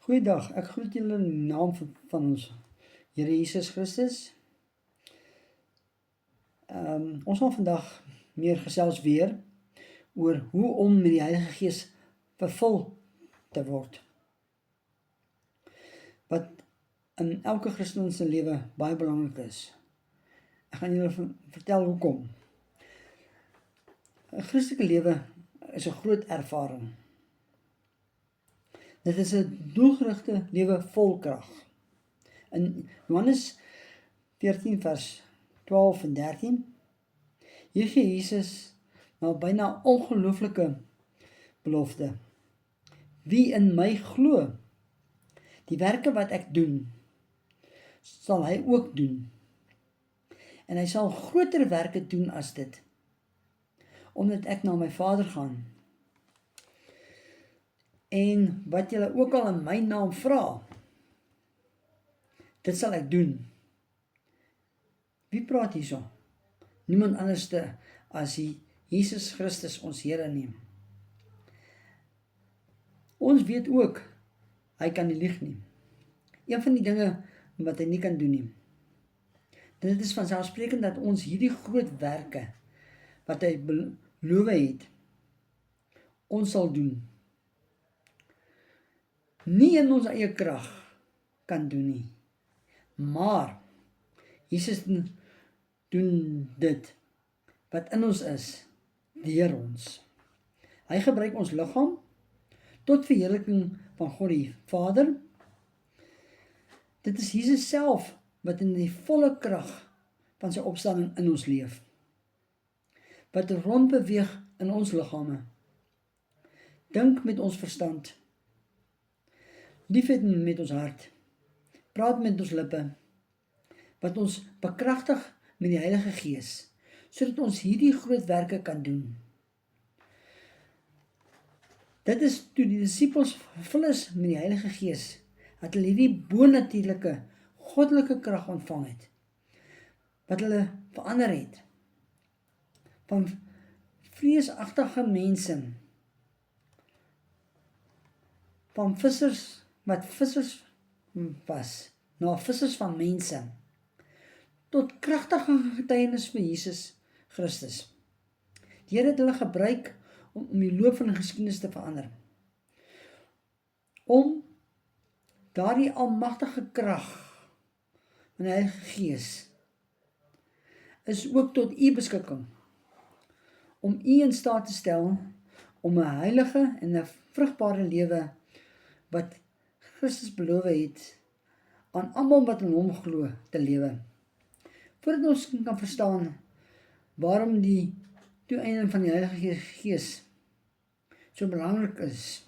Goeiedag, ek groet julle in die naam van ons Here Jesus Christus. Ons gaan vandag meer gesels weer oor hoe om met die Heilige Gees vervul te word. Wat in elke Christen se lewe baie belangrik is. Ek gaan julle vertel hoekom. 'n Christelike lewe is 'n groot ervaring. Dit is 'n doelgerigte lewe vol krag. In Johannes 14 vers 12 en 13, hier gee Jesus nou byna ongelooflike belofte. Wie in my glo, die werke wat ek doen, sal hy ook doen. En hy sal groter werke doen as dit, omdat ek na my Vader gaan. En wat julle ook al in my naam vra, dit sal ek doen. Wie praat hierso? Niemand anderste as die Jesus Christus ons Here nie. Ons weet ook, hy kan nie lieg nie. Een van die dinge wat hy nie kan doen nie. Dit is vanselfsprekend dat ons hierdie groot werke, wat hy beloof het, ons sal doen. Nie in ons eie krag kan doen nie. Maar Jesus doen dit wat in ons is, deur ons. Hy gebruik ons liggaam tot verheerliking van God die Vader. Dit is Jesus self wat in die volle krag van sy opstanding in ons leef. Wat rondbeweeg in ons liggame. Dink met ons verstand. Liefhet met ons hart. Praat met ons lippe. Wat ons bekragtig met die Heilige Gees, sodat ons hierdie groot werke kan doen. Dit is toe die disippels vervul is met die Heilige Gees, dat hulle hierdie bonatuurlike, goddelike krag ontvang het, wat hulle verander het, van vreesagtige mense, van vissers, wat vissers was, na vissers van mense, tot kragtige getuienis vir Jesus Christus. Die Here het hulle gebruik om die loop van die geskiedenis te verander. Om daardie almagtige krag van die Heilige Gees is ook tot u beskikking, om u in staat te stel om 'n heilige en 'n vrugbare lewe wat Christus beloof het aan almal wat in hom glo te lewe. Voordat ons kan verstaan waarom die toeënding van die Heilige Gees so belangrik is,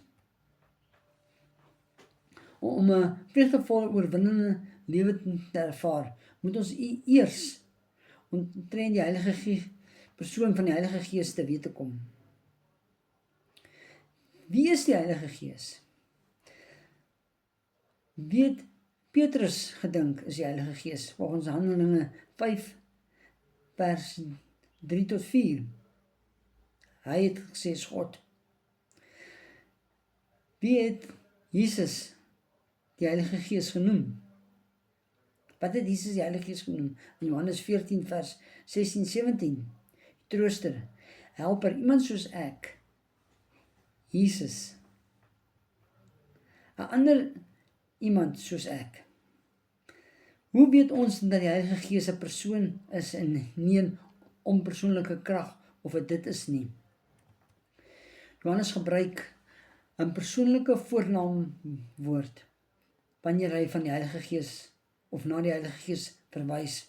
om 'n vreugdevolle oorwinnende lewe te ervaar, moet ons eers omtrent die Heilige persoon van die Heilige Gees te weet te kom. Wie is die Heilige Gees? Wie het Petrus gedink is die Heilige Gees, volgens Handelinge 5 vers 3 tot 4. Hy het gesê is God. Wie het Jesus die Heilige Gees genoem? Wat het Jesus die Heilige Gees genoem? In Johannes 14 vers 16-17. Trooster, helper, iemand soos ek, Jesus. 'n ander iemand soos ek. Hoe weet ons dat die Heilige Gees 'n persoon is en nie 'n onpersoonlike krag of dit is nie? Johannes gebruik 'n persoonlike voornaamwoord wanneer hy van die Heilige Gees of na die Heilige Gees verwys.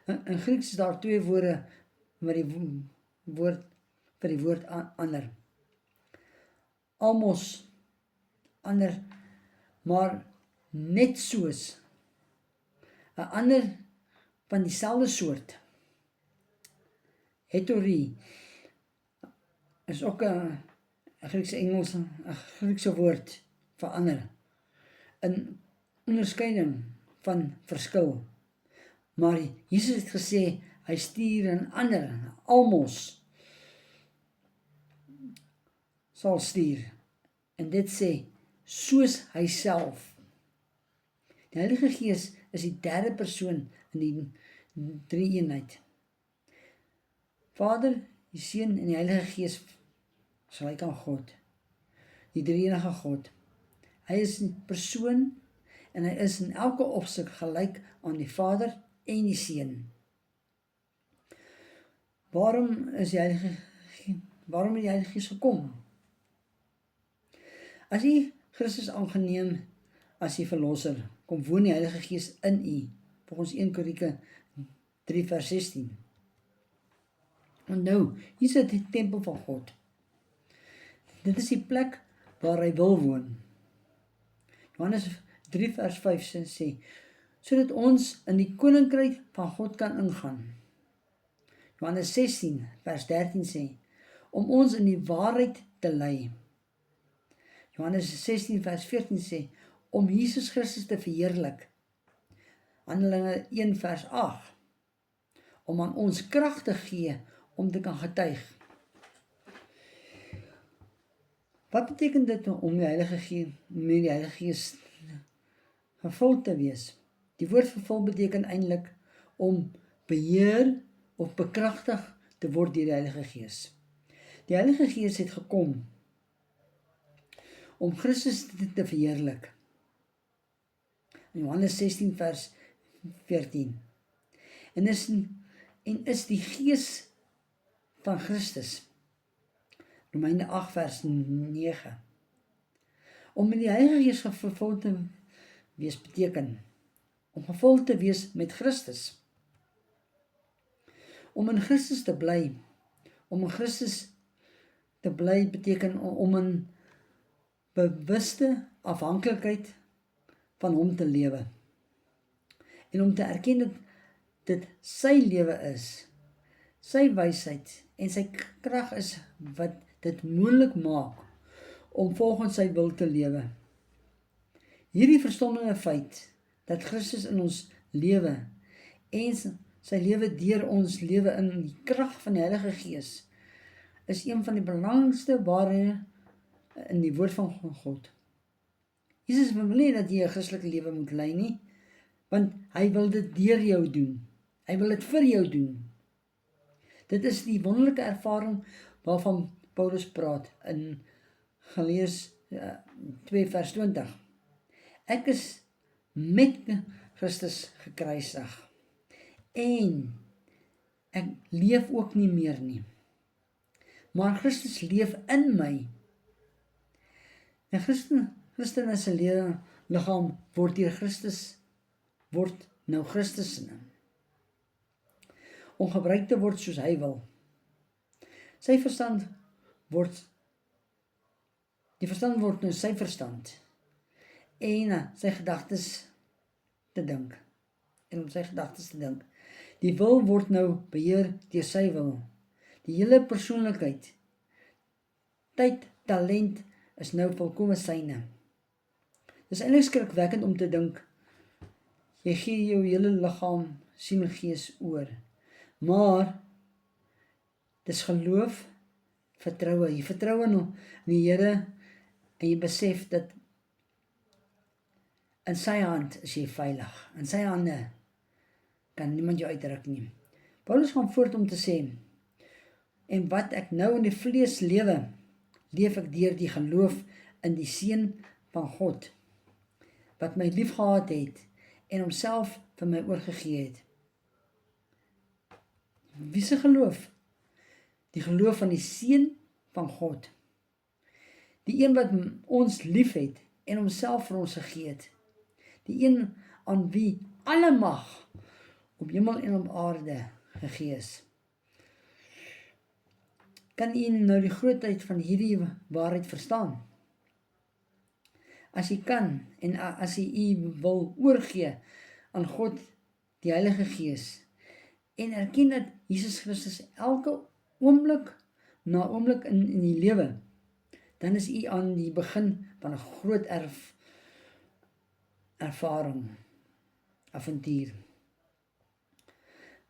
In Grieks is daar twee woorde vir die woord ander. Almos, ander, maar net soos, 'n ander van dieselfde soort. Heterorie is ook 'n Griekse woord vir ander, in onderskeiding van verskil. Maar Jesus het gesê, hy stuur 'n ander, almos, sal stuur. En dit sê, soos hy self. Die Heilige Gees is die derde persoon in die drie-eenheid. Vader, die Seun en die Heilige Gees is gelyk aan God, die drie-enige God. Hy is 'n persoon en hy is in elke opsig gelyk aan die Vader en die Seun. Waarom het die Heilige Gees gekom? As u Christus aangeneem as die verlosser, kom woon die Heilige Gees in u, volgens 1 Korintiërs 3 vers 16. En nou, hier is die tempel van God. Dit is die plek waar hy wil woon. Johannes 3 vers 5 sê, sodat ons in die koninkryk van God kan ingaan. Johannes 16 vers 13 sê, om ons in die waarheid te lei. Johannes 16 vers 14 sê, om Jesus Christus te verheerlik. Handelinge 1 vers 8, om aan ons krag te gee om te kan getuig. Wat beteken dit om met die Heilige Gees vervul te wees? Die woord vervul beteken eintlik om beheer of bekragtig te word deur die Heilige Gees. Die Heilige Gees het gekom om Christus te verheerlik. In Johannes 16 vers 14. En is die Gees van Christus. Romeine 8 vers 9. Om met die Heilige Gees vervul te wees beteken om gevul te wees met Christus. Om in Christus te bly. Om in Christus te bly beteken om in bewuste afhanklikheid van hom te lewe. En om te erken dat dit sy lewe is, sy wysheid en sy krag is wat dit moontlik maak om volgens sy wil te lewe. Hierdie verstommende feit dat Christus in ons lewe en sy lewe deur ons lewe in die krag van die Heilige Gees is een van die belangrikste waarhede in die woord van God. Jesus wil nie dat jy 'n Christelike lewe moet lei nie, want hy wil dit deur jou doen. Hy wil dit vir jou doen. Dit is die wonderlike ervaring waarvan Paulus praat in Galasiërs 2 vers 20. Ek is met Christus gekruisig en ek leef ook nie meer nie, maar Christus leef in my. En Christen as 'n liggaam word deur Christus word nou Christus in hom. Om gebruik te word soos hy wil. Die verstand word nou sy verstand en sy gedagtes te dink. En om sy gedagtes te dink. Die wil word nou beheer deur sy wil. Die hele persoonlikheid, tyd, talent is nou volkome syne. Dis eintlik skrikwekkend om te dink, jy gee jou hele liggaam, siel en gees oor. Maar dis geloof, vertroue. Jy vertrou in die Here en jy besef dat in sy hand is jy veilig. In sy hande kan niemand jou uitruk nie. Paulus gaan voort om te sê, en wat ek nou in die vlees lewe, leef ek deur die geloof in die Seun van God, wat my lief gehad het en homself vir my oorgegee het. Wie se geloof? Die geloof van die Seun van God. Die een wat ons lief het en homself vir ons gegee het. Die een aan wie alle mag op hemel en op aarde gegee is. Kan u nou die grootheid van hierdie waarheid verstaan? As u kan en as u wil oorgee aan God, die Heilige Gees, en erken dat Jesus Christus elke oomblik na oomblik in die lewe, dan is u aan die begin van 'n groot ervaring, avontuur.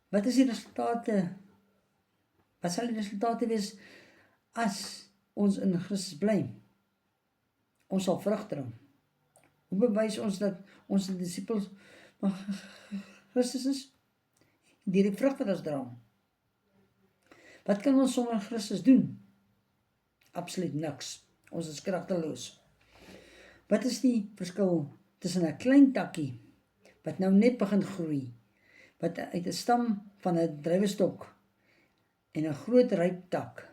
Wat is die resultate? Wat sal die resultate wees as ons in Christus bly? ons sal vrug dra. Hoe bewys ons dat ons die disipels van Christus is? Deur die vrug wat ons dra. Wat kan ons sonder Christus doen? Absoluut niks. Ons is kragteloos. Wat is die verskil tussen 'n klein takkie wat nou net begin groei, wat uit 'n stam van 'n druiwestok en 'n groot ryp tak?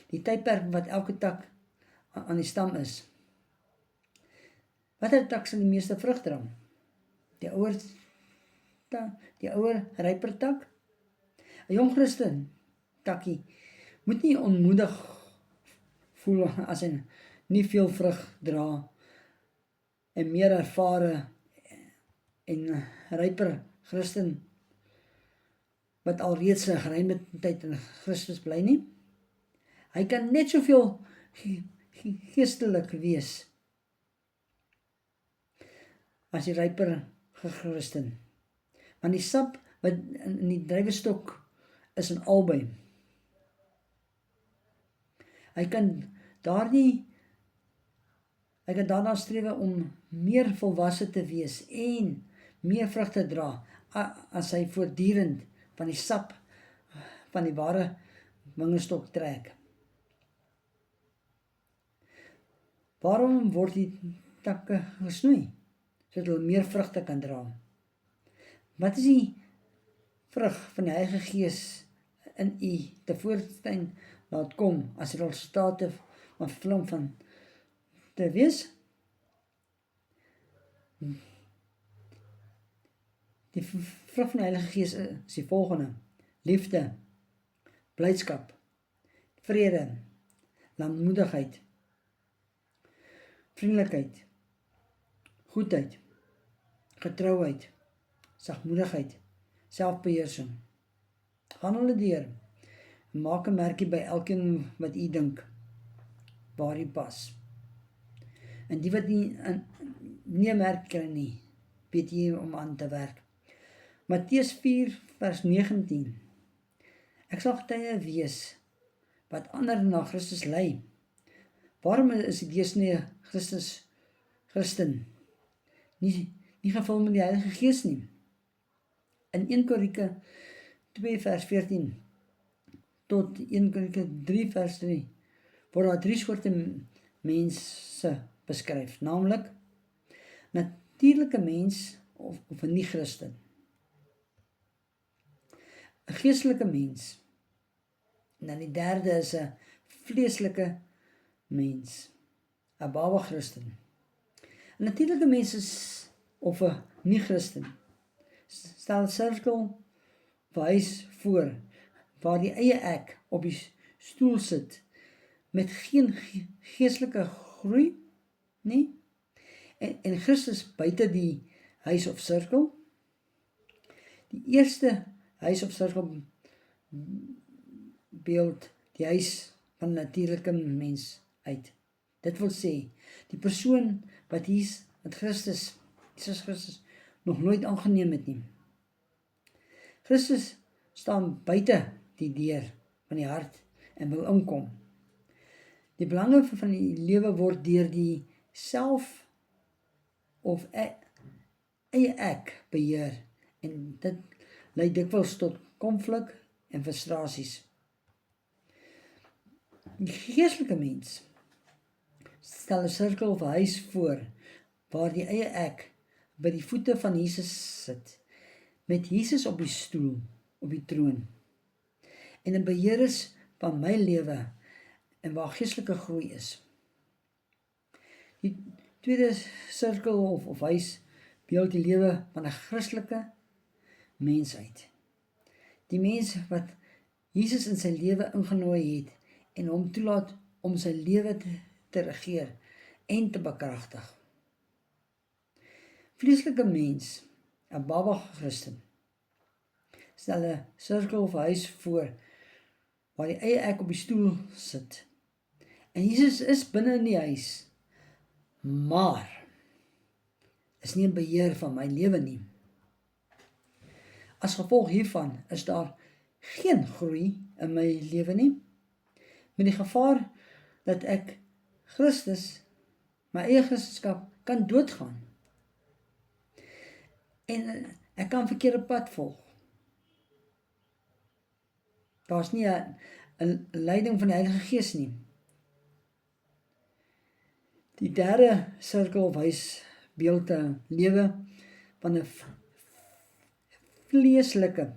Die tydperk wat elke tak aan die stam is. Watter tak sal die meeste vrug dra? Die ouer ryper tak? 'n Jong Christen takkie moet nie onmoedig voel as hy nie veel vrug dra en meer ervare en ryper Christen wat alreeds 'n geruime tyd in Christus bly nie. Hy kan net soveel geestelik wees as die ryper Christen. Want die sap wat in die druiwestok is in albei. Hy kan daarna strewe om meer volwasse te wees en meer vrug te dra as hy voortdurend van die sap van die ware wingerdstok trek. Waarom word die takke gesnoei? Sodat hulle meer vrugte kan dra. Wat is die vrug van die Heilige Gees in u tevoorskyn laat kom as resultate van vervulling van te wees? Die vrug van die Heilige Gees is die volgende: liefde, blydskap, vrede, lankmoedigheid, vriendelikheid, goedheid, getrouheid, sagmoedigheid, selfbeheersing. Gaan hulle deur en maak 'n merkie by elkeen wat u dink waar u pas. En die wat nie 'n merk kry nie, weet jy om aan te werk. Matteus 4 vers 19. Ek sal getuie wees wat ander na Christus lei. Waarom is die deursnee Christen nie gevul met die Heilige Gees nie? In 1 Korintiërs 2 vers 14 tot 1 Korintiërs 3 vers 3 word daar 3 soorte mense beskryf, naamlik natuurlike mens of 'n nie-Christen, 'n geestelike mens, en dan die derde is 'n vleeslike mens, 'n baba Christen. 'n natuurlike mens is of 'n nie-Christen stel 'n sirkel of huis voor waar die eie ek op die stoel sit met geen geestelike groei nie en Christus buite die huis of sirkel. Die eerste huis of sirkel beeld die huis van 'n natuurlike mens uit. Dit wil sê, die persoon wat Jesus Christus nog nooit aangeneem het nie. Christus staan buite die deur van die hart en wil inkom. Die belange van die lewe word deur die self of eie ek beheer en dit lei dikwels tot konflik en frustrasies. Die geestelike mens stel 'n sirkel of 'n huis voor waar die eie ek by die voete van Jesus sit, met Jesus op die stoel, op die troon, en 'n beheer is van my lewe en waar geestelike groei is. Die tweede sirkel of huis beeld die lewe van 'n Christelike mens uit. Die mens wat Jesus in sy lewe ingenooi het en hom toelaat om sy lewe te regeer en te bekragtig. Vleeslike mens, 'n baba Christen, stel 'n sirkel of huis voor waar die eie ek op die stoel sit. En Jesus is binne in die huis, maar is nie 'n beheer van my lewe nie. As gevolg hiervan is daar geen groei in my lewe nie, met die gevaar dat ek Christus, my eie Christenskap, kan doodgaan. En ek kan verkeerde pad volg. Daar's nie 'n leiding van die Heilige Gees nie. Die derde sirkel of huisbeeld lewe van 'n vleeslike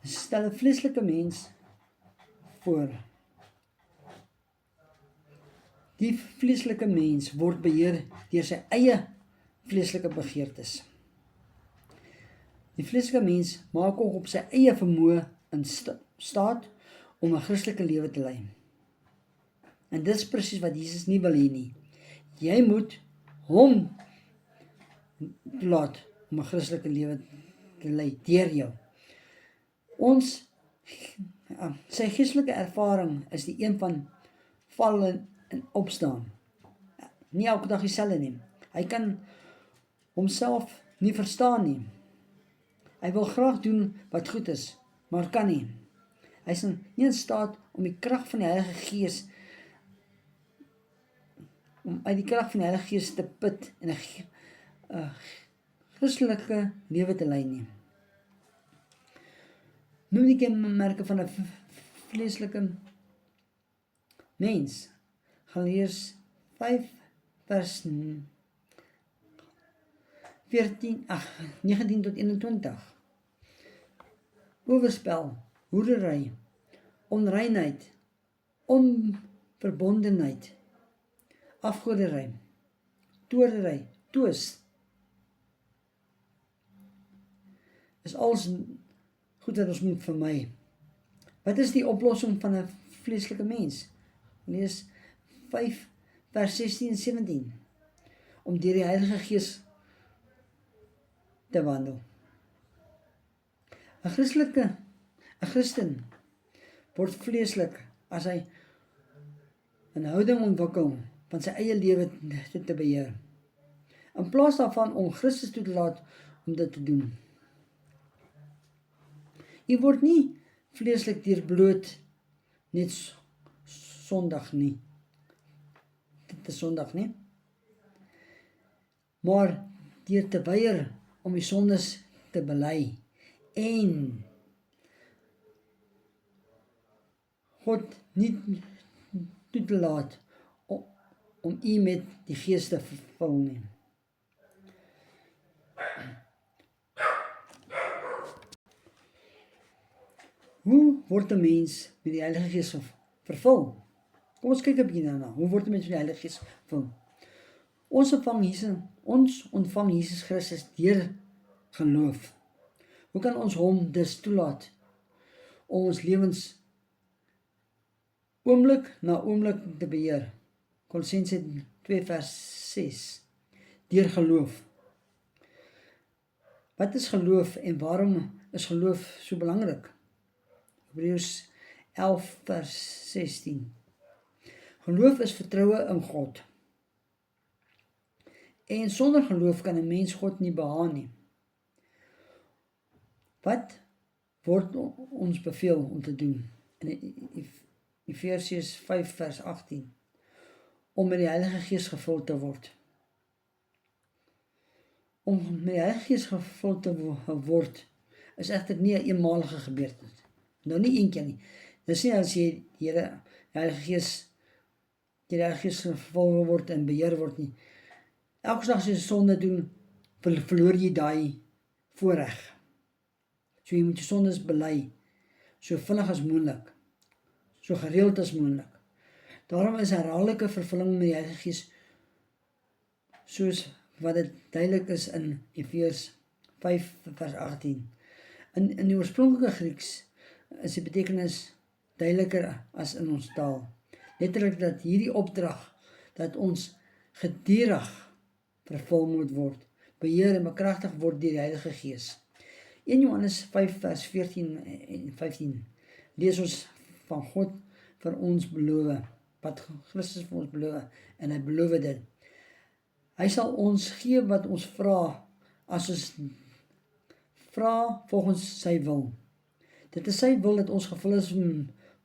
stel 'n vleeslike mens voor. Die vleeslike mens word beheer deur sy eie vleeslike begeertes. Die vleeslike mens maak ook op sy eie vermoë in staat om 'n Christelike lewe te lei. En dit is presies wat Jesus nie wil hê nie. Jy moet hom toelaat om 'n Christelike lewe te lei deur jou. Sy geestelike ervaring is die een van val en opstaan. Nie elke dag dieselfde nie. Hy kan homself nie verstaan nie. Hy wil graag doen wat goed is, maar kan nie. Hy is nie in staat om die krag van die Heilige Gees om uit die krag van die Heilige Gees te put en 'n Christelike lewe te lei nie. Noem die kenmerke van 'n vleeslike mens. Galasiërs 5 vers 19 tot 21. Oorspel, hoerery, onreinheid, onverbondenheid, afgoderry, toornery, twis. Is alles goed wat ons moet vermy. Wat is die oplossing van 'n vleeslike mens? Lees 5 vers 16 en 17. Om deur die Heilige Gees te wandel. 'n Christen word vleeslik as hy 'n houding ontwikkel van sy eie lewe te beheer, in plaas daarvan om Christus toe te laat om dit te doen. Jy word nie vleeslik deur bloot net Sondag nie. Dit is Sondag nie. Maar deur te weier om die sondes te bely en God nie toe te laat om u met die Gees te vervul nie. Hoe word 'n mens met die Heilige Gees vervul? Kom ons kyk 'n bietjie daarna. Hoe word 'n mens met die Heilige Gees vervul? Ons ontvang Jesus Christus deur geloof. Hoe kan ons hom dus toelaat om ons lewens oomblik na oomblik te beheer? Kolossense 2 vers 6. Deur geloof. Wat is geloof en waarom is geloof so belangrik? Hebreërs 11 vers 16. Geloof is vertroue in God. En sonder geloof kan 'n mens God nie behaag nie. Wat word ons beveel om te doen? In Efesiërs 5 vers 18. Om met die Heilige Gees gevul te word. Om met die Heilige Gees gevul te word is egter nie 'n eenmalige gebeurtenis. Nou nie een keer nie. Dis nie as jy die Heilige Gees gevul word en beheer word nie. Elke dag as jy sonde doen, verloor jy daai voorreg. So jy moet jou sondes bely, so vinnig as moontlik, so gereeld as moontlik. Daarom is herhaaldelike vervulling met die Heilige Gees, soos wat dit duidelik is in Efesiërs 5 vers 18. In die oorspronklike Grieks is die betekenis duideliker as in ons taal. Letterlik dat hierdie opdrag dat ons gedurig vervul moet word, beheer en bekragtig word deur die Heilige Gees. 1 Johannes 5 vers 14 en 15 lees ons van God vir ons beloof, wat Christus vir ons beloof, en hy beloof dit. Hy sal ons gee wat ons vra, as ons vra volgens sy wil. Dit is sy wil dat ons gevul is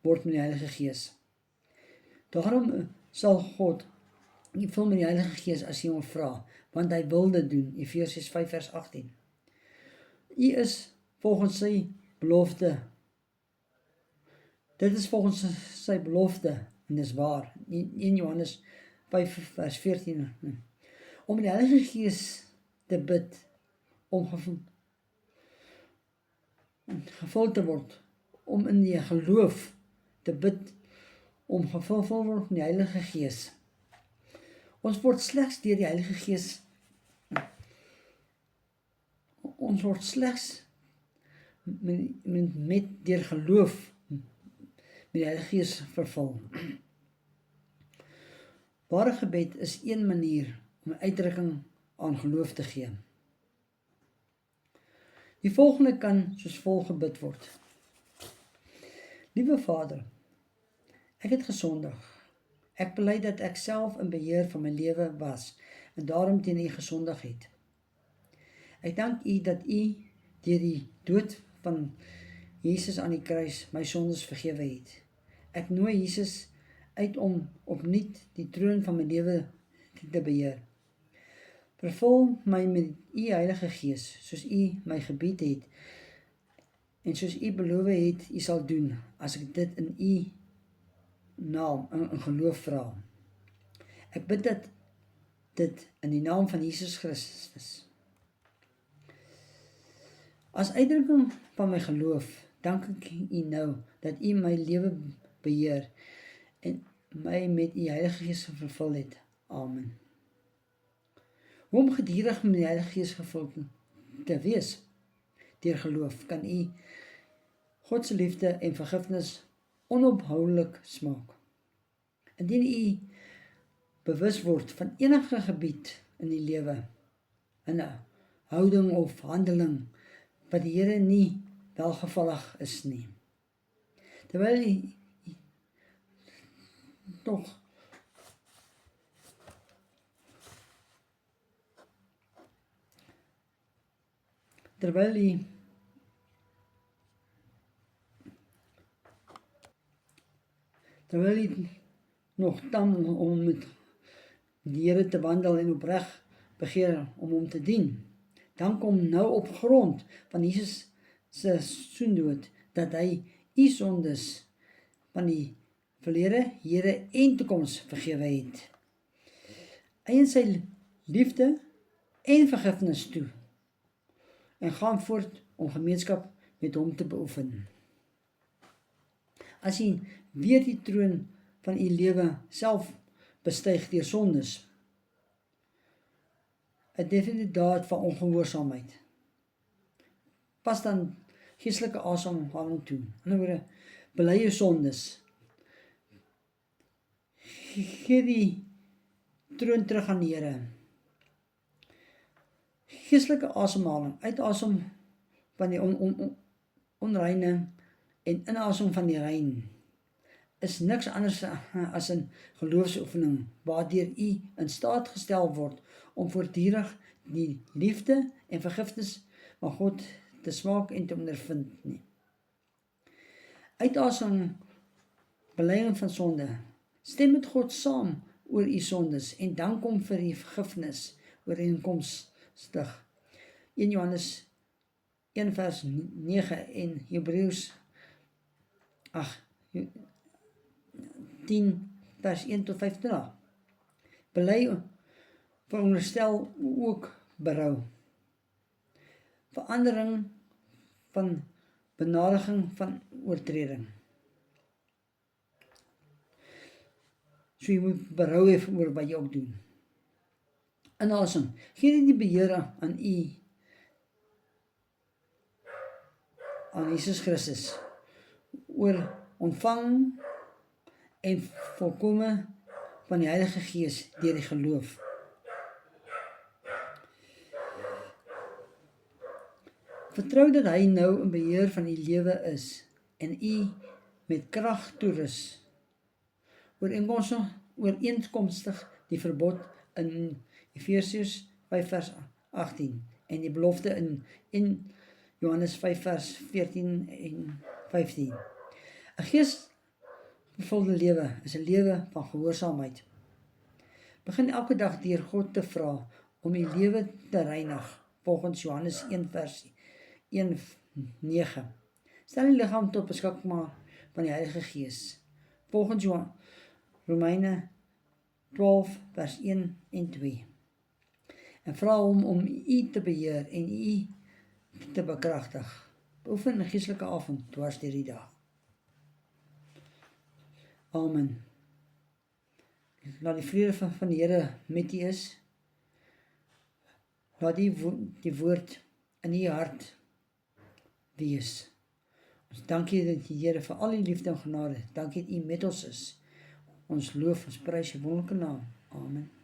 word met die Heilige Gees. Daarom sal God nie vul met die Heilige Gees as jy hom vra, want hy wil dit doen. Efesiërs 5 vers 18. U is volgens sy belofte. Dit is volgens sy belofte, en dis waar. 1 Johannes 5 vers 14. Om die Heilige Gees te bid, om gevul te word, om in die geloof te bid, om gevul word met die Heilige Gees. Ons word slegs deur die Heilige Gees, ons word slegs met deur geloof met die Heilige Gees vervul. Ware gebed is een manier om 'n uitdrukking aan geloof te gee. Die volgende kan soos volg gebid word. Liewe Vader, ek het gesondig. Ek bely dat ek self in beheer van my lewe was en daarom teen U gesondig het. Ek dank U dat U deur die dood van Jesus aan die kruis my sondes vergewe het. Ek nooi Jesus uit om opnuut die troon van my lewe te beheer. Vervul my met U Heilige Gees, soos U my gebied het, en soos U beloof het, U sal doen, as ek dit in U naam, in geloof vra. Ek bid dit in die naam van Jesus Christus. As uitdrukking van my geloof, dank ek U nou, dat U my lewe beheer, en my met U Heilige Gees vervul het. Amen. Hoe om gedurig met die Heilige Gees gevul te wees, deur geloof, kan U God se liefde en vergifnis onophoudelik smaak. Indien U bewus word van enige gebied in die lewe, in 'n houding of handeling, wat die Here nie welgevallig is nie, terwyl U nog tam om met die Here te wandel en opreg begeer om hom te dien, dan kom nou op grond van Jesus se soendood, dat hy U sondes van die verlede, hede en toekoms vergewe het. Eien sy liefde en vergifnis toe, en gaan voort om gemeenskap met hom te beoefen. As U weer die troon van U lewe self bestyg deur sondes, 'n definitieve daad van ongehoorsaamheid, pas dan geestelike asemhaling toe. In ander woorde, bely jou sondes. Gee die troon terug aan die Here. Geestelike asemhaling, uitasem van die onreine en inasem van die rein, is niks anders as 'n geloofsoefening, waardeur U in staat gestel word om voortdurend die liefde en vergifnis van God te smaak en te ondervind nie. Uitasem, belying van sonde. Stem met God saam oor U sondes en dank hom vir die vergifnis ooreenkomstig 1 Johannes 1 vers 9 en Hebreërs 10 vers 1 tot 25. Bely veronderstel ook berou, verandering van benadiging van oortreding. So jy moet berou hê oor wat jy ook doen. Inasem, gee die beheer aan U, aan Jesus Christus, oor ontvang en volkome van die Heilige Gees deur die geloof. Vertrou dat hy nou in beheer van U lewe is en U met krag toerus, ooreenkomstig die verbod in Efesiërs 5 vers 18 en die belofte in Johannes 5 vers 14 en 15. 'n Geesvervulde lewe is 'n lewe van gehoorsaamheid. Begin elke dag deur God te vra om u lewe te reinig, volgens Johannes 1 vers 1:9. Stel die liggaam tot beskikking van die Heilige Gees, volgens Romeine 12 vers 1 en 2. En vra hom om u te beheer en u te bekragtig. Beoefen 'n geestelike avond dwars deur die dag. Amen. Laat die vrede van die Here met u is. Laat die woord in u hart wees. Ons dankie dat die Here vir al die liefde en genade. Dankie dat u met ons is. Ons loof, ons prys u wonderlike naam. Amen.